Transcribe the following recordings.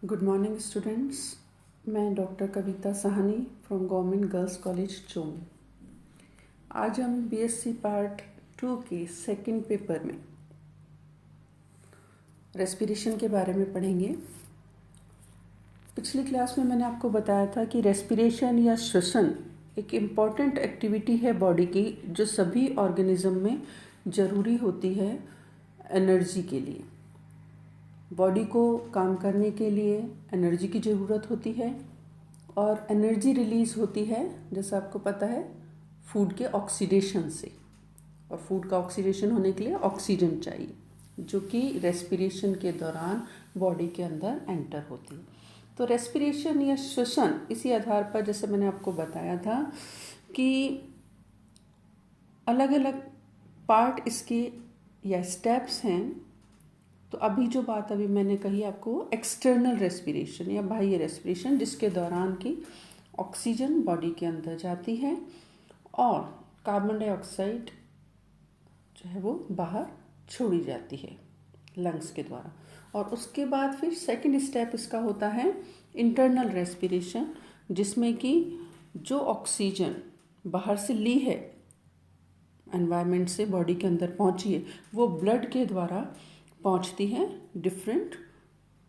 Good morning students. मैं doctor Kavita Sahni from government girls college Chomu. आज हम बीएससी पार्ट 2 के सेकंड पेपर में रेस्पिरेशन के बारे में पढ़ेंगे। पिछली क्लास में मैंने आपको बताया था कि रेस्पिरेशन या श्वसन एक इम्पॉर्टेंट एक्टिविटी है बॉडी की, जो सभी ऑर्गेनिज्म में ज़रूरी होती है एनर्जी के लिए। बॉडी को काम करने के लिए एनर्जी की ज़रूरत होती है और एनर्जी रिलीज़ होती है, जैसा आपको पता है, फूड के ऑक्सीडेशन से। और फूड का ऑक्सीडेशन होने के लिए ऑक्सीजन चाहिए, जो कि रेस्पिरेशन के दौरान बॉडी के अंदर एंटर होती है। तो रेस्पिरेशन या श्वसन इसी आधार पर, जैसे मैंने आपको बताया था कि अलग अलग पार्ट इसके या स्टेप्स हैं। तो अभी जो बात अभी मैंने कही आपको, एक्सटर्नल रेस्पिरेशन या बाह्य रेस्पिरेशन, जिसके दौरान की ऑक्सीजन बॉडी के अंदर जाती है और कार्बन डाइऑक्साइड जो है वो बाहर छोड़ी जाती है लंग्स के द्वारा। और उसके बाद फिर सेकंड स्टेप इसका होता है इंटरनल रेस्पिरेशन, जिसमें कि जो ऑक्सीजन बाहर से ली है, एनवायरनमेंट से बॉडी के अंदर पहुंची है, वो ब्लड के द्वारा पहुंचती है डिफरेंट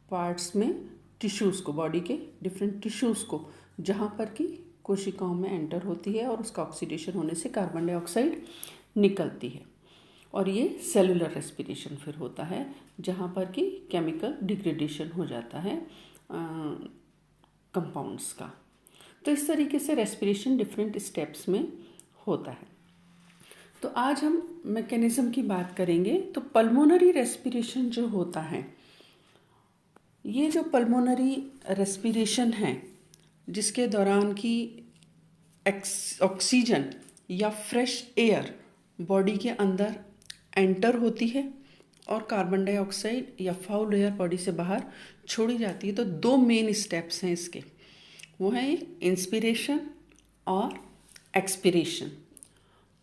पार्ट्स में, टिश्यूज़ को, बॉडी के डिफरेंट टिश्यूज़ को, जहाँ पर कि कोशिकाओं में एंटर होती है और उसका ऑक्सीडेशन होने से कार्बन डाइऑक्साइड निकलती है। और ये सेलुलर रेस्पिरेशन फिर होता है, जहाँ पर कि केमिकल डिग्रेडेशन हो जाता है कंपाउंड्स का। तो इस तरीके से रेस्पिरेशन डिफरेंट स्टेप्स में होता है। तो आज हम मैकेनिज़्म की बात करेंगे। तो पल्मोनरी रेस्पिरेशन जो होता है, ये जो पल्मोनरी रेस्पिरेशन है, जिसके दौरान की ऑक्सीजन या फ्रेश एयर बॉडी के अंदर एंटर होती है और कार्बन डाइऑक्साइड या फाउल एयर बॉडी से बाहर छोड़ी जाती है। तो दो मेन स्टेप्स हैं इसके, वो हैं इंस्पिरेशन और एक्सपिरेशन।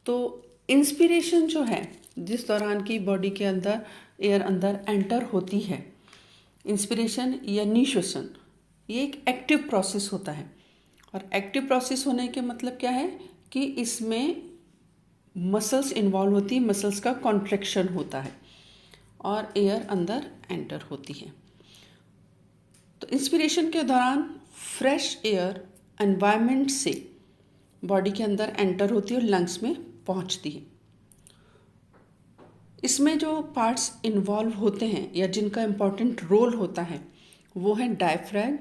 तो इंस्पिरेशन जो है, जिस दौरान की बॉडी के अंदर एयर अंदर एंटर होती है, इंस्पिरेशन या निश्वसन, ये एक एक्टिव प्रोसेस होता है। और एक्टिव प्रोसेस होने के मतलब क्या है कि इसमें मसल्स इन्वॉल्व होती है, मसल्स का कॉन्ट्रैक्शन होता है और एयर अंदर एंटर होती है। तो इंस्पिरेशन के दौरान फ्रेश एयर एनवायरनमेंट से बॉडी के अंदर एंटर होती है और लंग्स में पहुंचती है। इसमें जो पार्ट्स इन्वॉल्व होते हैं या जिनका इम्पॉर्टेंट रोल होता है, वो है डायफ्रैम,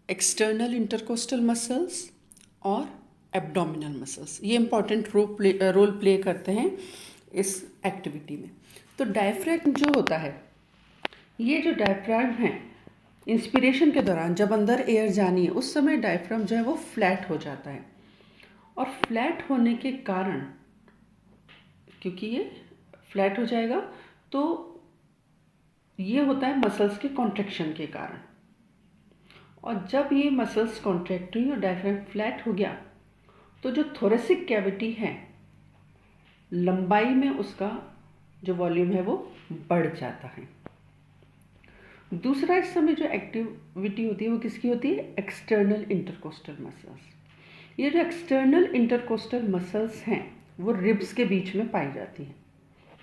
एक्सटर्नल इंटरकोस्टल मसल्स और एब्डोमिनल मसल्स। ये इम्पॉर्टेंट रोल प्ले करते हैं इस एक्टिविटी में। तो डायफ्रैम जो होता है, ये जो डायफ्रैम है, इंस्पिरेशन के दौरान जब अंदर एयर जानी है, उस समय डायफ्रैम जो है वो फ्लैट हो जाता है। और फ्लैट होने के कारण, क्योंकि ये फ्लैट हो जाएगा, तो ये होता है मसल्स के कॉन्ट्रैक्शन के कारण। और जब ये मसल्स कॉन्ट्रैक्ट हुई और डायफ्रैम फ्लैट हो गया, तो जो थोरेसिक कैविटी है, लंबाई में उसका जो वॉल्यूम है वो बढ़ जाता है। दूसरा, इस समय जो एक्टिविटी होती है वो किसकी होती है? External intercostal muscles. ये जो एक्सटर्नल इंटरकोस्टल मसल्स हैं, वो रिब्स के बीच में पाई जाती हैं।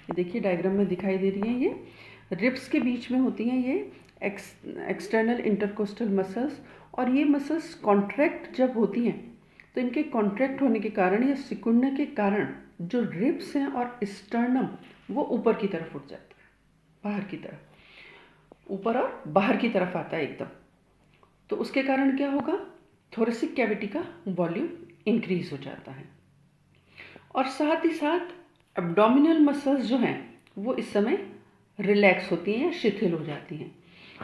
ये देखिए डायग्राम में दिखाई दे रही हैं, ये रिब्स के बीच में होती हैं ये एक्सटर्नल इंटरकोस्टल मसल्स। और ये मसल्स कॉन्ट्रैक्ट जब होती हैं, तो इनके कॉन्ट्रैक्ट होने के कारण या सिकुड़ने के कारण जो रिब्स हैं और स्टर्नम, वो ऊपर की तरफ उठ जाता है, बाहर की तरफ, ऊपर और बाहर की तरफ आता है एकदम। तो उसके कारण क्या होगा? थोरेसिक कैविटी का वॉल्यूम इंक्रीज हो जाता है। और साथ ही साथ एब्डोमिनल मसल्स जो हैं, वो इस समय रिलैक्स होती हैं या शिथिल हो जाती हैं,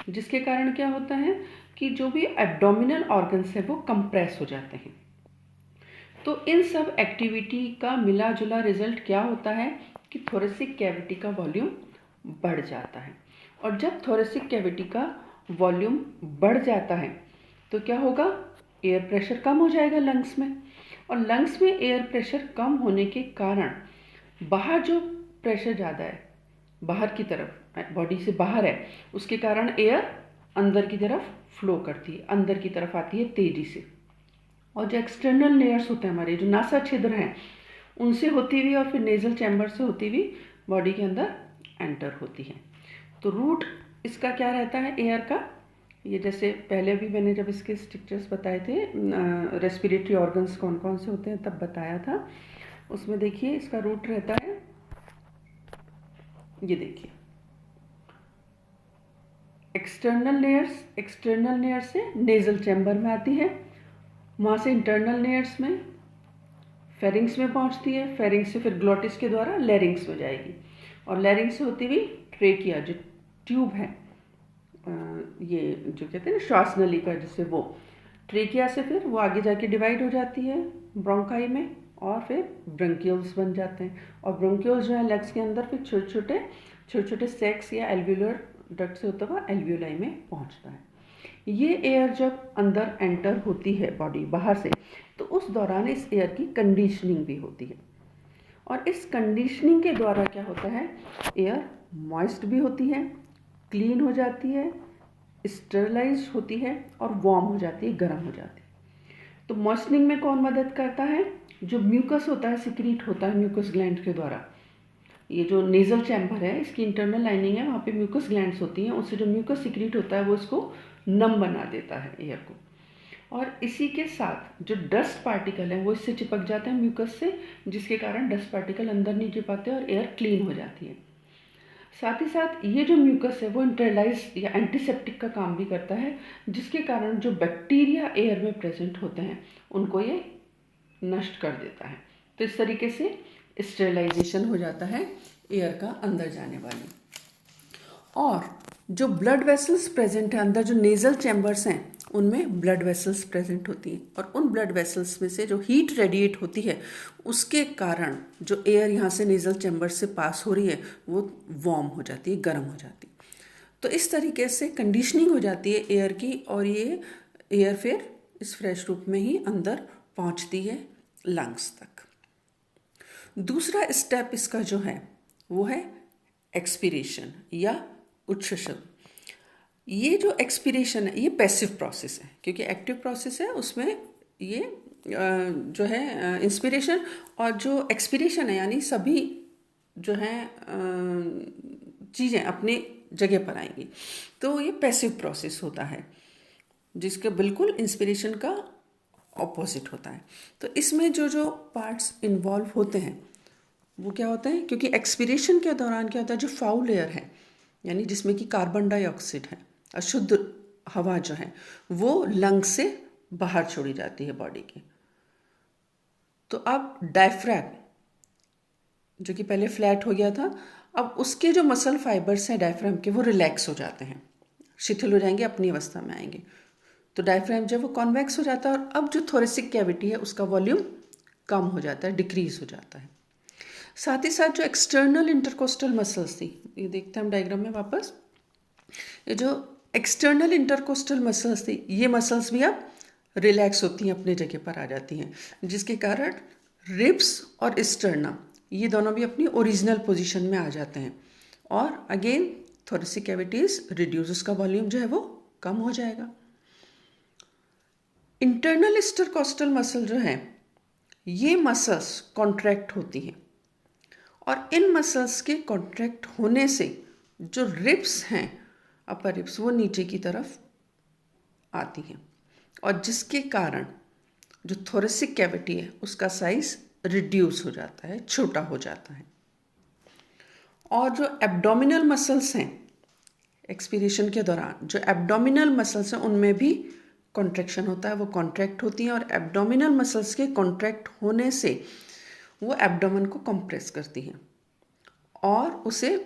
जिसके कारण क्या होता है कि जो भी एब्डोमिनल ऑर्गन्स हैं वो कंप्रेस हो जाते हैं। तो इन सब एक्टिविटी का मिला जुला रिजल्ट क्या होता है कि थोरेसिक कैविटी का वॉल्यूम बढ़ जाता है। और जब थोरेसिक कैविटी का वॉल्यूम बढ़ जाता है, तो क्या होगा? एयर प्रेशर कम हो जाएगा लंग्स में। और लंग्स में एयर प्रेशर कम होने के कारण बाहर जो प्रेशर ज़्यादा है, बाहर की तरफ, बॉडी से बाहर है, उसके कारण एयर अंदर की तरफ फ्लो करती है, अंदर की तरफ आती है तेजी से। और जो एक्सटर्नल लेयर्स होते हैं हमारे, जो नासा छिद्र हैं, उनसे होती हुई और फिर नेजल चैम्बर से होती हुई बॉडी के अंदर एंटर होती है। तो रूट इसका क्या रहता है एयर का, ये जैसे पहले भी मैंने जब इसके स्ट्रक्चर्स बताए थे, रेस्पिरेटरी ऑर्गन्स कौन कौन से होते हैं तब बताया था, उसमें देखिए इसका रूट रहता है, ये देखिए एक्सटर्नल लेयर्स से नेजल चैम्बर में आती है, वहाँ से इंटरनल लेयर्स में फेरिंग्स में पहुँचती है, फेरिंग्स से फिर ग्लोटिस के द्वारा लैरिंग्स में जाएगी, और लैरिंग्स से होती हुई ट्रेकिया जो ट्यूब है, ये जो कहते हैं ना श्वास नली का, जिससे वो ट्रेकिया से फिर वो आगे जाके डिवाइड हो जाती है ब्रोंकाई में, और फिर ब्रोंक्यूल्स बन जाते हैं। और ब्रोंक्यूल्स जो है लेग्स के अंदर फिर छोटे छोटे सेक्स या एल्व्यूलर डक्ट से होता हुआ एल्व्यूलाई में पहुंचता है। ये एयर जब अंदर एंटर होती है बॉडी बाहर से, तो उस दौरान इस एयर की कंडीशनिंग भी होती है, और इस कंडीशनिंग के द्वारा क्या होता है, एयर मॉइस्ट भी होती है, क्लीन हो जाती है, स्टरलाइज होती है और वार्म हो जाती है, गर्म हो जाती है। तो मॉइस्चनिंग में कौन मदद करता है, जो म्यूकस होता है सिक्रीट होता है म्यूकस ग्लैंड के द्वारा। ये जो नेजल चैम्बर है इसकी इंटरनल लाइनिंग है, वहाँ पे म्यूकस ग्लैंड्स होती हैं, उससे जो म्यूकस सिक्रीट होता है वो इसको नम बना देता है एयर को, और इसी के साथ जो डस्ट पार्टिकल है वो इससे चिपक जाते हैं म्यूकस से, जिसके कारण डस्ट पार्टिकल अंदर नहीं जा पाते और एयर क्लीन हो जाती है। साथ ही साथ ये जो म्यूकस है वो इंटरलाइज या एंटीसेप्टिक का काम भी करता है, जिसके कारण जो बैक्टीरिया एयर में प्रेजेंट होते हैं उनको ये नष्ट कर देता है। तो इस तरीके से स्टेरिलाइजेशन हो जाता है एयर का अंदर जाने वाली। और जो ब्लड वेसल्स प्रेजेंट है अंदर, जो नेजल चैम्बर्स हैं उनमें ब्लड वेसल्स प्रेजेंट होती हैं, और उन ब्लड वेसल्स में से जो हीट रेडिएट होती है उसके कारण जो एयर यहाँ से नेजल चैम्बर से पास हो रही है वो वार्म हो जाती है, गर्म हो जाती है। तो इस तरीके से कंडीशनिंग हो जाती है एयर की, और ये एयर फिर इस फ्रेश रूप में ही अंदर पहुँचती है लंग्स तक। दूसरा स्टेप इसका जो है वो है एक्सपीरेशन या उच्छ्वसन। ये जो एक्सपीरेशन है ये पैसिव प्रोसेस है, क्योंकि एक्टिव प्रोसेस है उसमें ये जो है इंस्पिरेशन, और जो एक्सपीरेशन है यानी सभी जो है चीज़ें अपने जगह पर आएंगी। तो ये पैसिव प्रोसेस होता है जिसके बिल्कुल इंस्पिरेशन का ऑपोजिट होता है। तो इसमें जो जो पार्ट्स इन्वॉल्व होते हैं वो क्या होते हैं, क्योंकि एक्सपीरेशन के दौरान क्या होता है, जो फाउल एयर है यानी जिसमें कि कार्बन डाइऑक्साइड है, अशुद्ध हवा जो है वो लंग से बाहर छोड़ी जाती है बॉडी के। तो अब डायफ्रैम जो कि पहले फ्लैट हो गया था, अब उसके जो मसल फाइबर्स हैं डायफ्रैम के वो रिलैक्स हो जाते हैं, शिथिल हो जाएंगे, अपनी अवस्था में आएंगे। तो डायफ्रैम जब वो कॉन्वेक्स हो जाता है, और अब जो थोरेसिक कैविटी है उसका वॉल्यूम कम हो जाता है, डिक्रीज हो जाता है। साथ ही साथ जो एक्सटर्नल इंटरकोस्टल मसल्स थी, ये देखते हैं हम डायग्राम में वापस, ये जो एक्सटर्नल इंटरकोस्टल मसल्स थी ये मसल्स भी अब रिलैक्स होती हैं, अपने जगह पर आ जाती हैं, जिसके कारण रिब्स और स्टर्नम ये दोनों भी अपनी ओरिजिनल पोजीशन में आ जाते हैं, और अगेन थोरेसिक कैविटीज रिड्यूस, उसका वॉल्यूम जो है वो कम हो जाएगा। इंटरनल इंटरकोस्टल मसल जो है ये मसल्स कॉन्ट्रैक्ट होती हैं, और इन मसल्स के कॉन्ट्रैक्ट होने से जो रिब्स हैं अपर रिब्स वो नीचे की तरफ आती हैं, और जिसके कारण जो थोरेसिक कैविटी है उसका साइज रिड्यूस हो जाता है, छोटा हो जाता है। और जो एब्डोमिनल मसल्स हैं एक्सपीरेशन के दौरान, जो एब्डोमिनल मसल्स हैं उनमें भी कॉन्ट्रैक्शन होता है, वो कॉन्ट्रैक्ट होती हैं, और एब्डोमिनल मसल्स के कॉन्ट्रैक्ट होने से वो एब्डोमेन को कंप्रेस करती हैं और उसे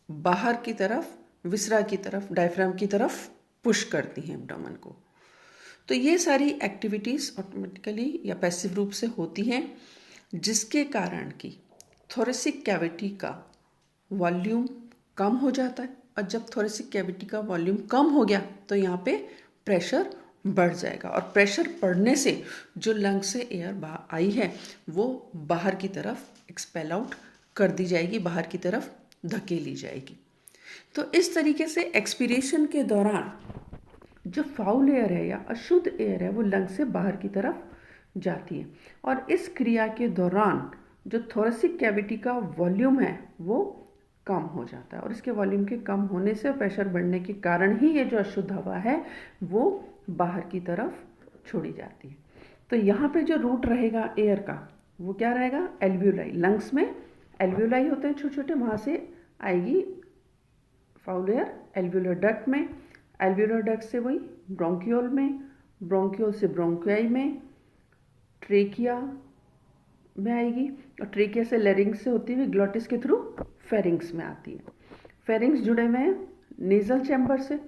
बाहर की तरफ, विसरा की तरफ, डायफ्राम की तरफ पुश करती हैं एब्डोमेन को। तो ये सारी एक्टिविटीज़ ऑटोमेटिकली या पैसिव रूप से होती हैं, जिसके कारण कि थोरेसिक कैविटी का वॉल्यूम कम हो जाता है, और जब थोरेसिक कैविटी का वॉल्यूम कम हो गया तो यहाँ पे प्रेशर बढ़ जाएगा, और प्रेशर बढ़ने से जो लंग से एयर आई है वो बाहर की तरफ एक्सपेल आउट कर दी जाएगी, बाहर की तरफ धकेली जाएगी। तो इस तरीके से एक्सपीरेशन के दौरान जो फाउल एयर है या अशुद्ध एयर है वो लंग से बाहर की तरफ जाती है। और इस क्रिया के दौरान जो थोरेसिक कैविटी का वॉल्यूम है वो कम हो जाता है, और इसके वॉल्यूम के कम होने से प्रेशर बढ़ने के कारण ही ये जो अशुद्ध हवा है वो बाहर की तरफ छोड़ी जाती है। तो यहाँ पे जो रूट रहेगा एयर का वो क्या रहेगा, एल्व्यूलाई। लंग्स में एल्व्यूलाई होते हैं छोटे छोटे, वहाँ से आएगी फाउल एयर एल्व्यूलर डक्ट में, एल्व्यूलर डक्ट से वही ब्रोंकियोल में, ब्रोंकियोल से ब्रोंकियाई में, ट्रेकिया में आएगी, और ट्रेकिया से लेरिंग्स से होती हुई ग्लॉटिस के थ्रू फेरिंग्स में आती है। फेरिंग्स जुड़े हुए हैं नेज़ल चैम्बर से,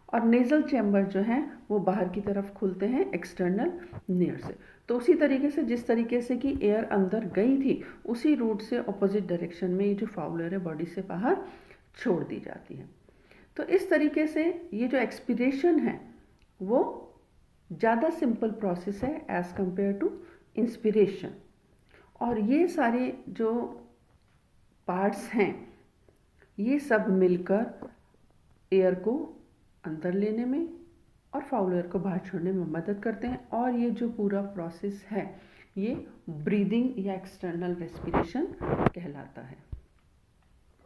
और नेज़ल चैम्बर जो हैं वो बाहर की तरफ खुलते हैं एक्सटर्नल नियर से। तो उसी तरीके से जिस तरीके से कि एयर अंदर गई थी उसी रूट से ऑपोजिट डायरेक्शन में ये जो फाउल एयर है बॉडी से बाहर छोड़ दी जाती है। तो इस तरीके से ये जो एक्सपीरेशन है वो ज़्यादा सिंपल प्रोसेस है एज़ कंपेयर टू इंस्पिरेशन। और ये सारे जो पार्ट्स हैं ये सब मिलकर एयर को अंदर लेने में और फाउल एयर को बाहर छोड़ने में मदद करते हैं, और ये जो पूरा प्रोसेस है ये ब्रीदिंग या एक्सटर्नल रेस्पिरेशन कहलाता है।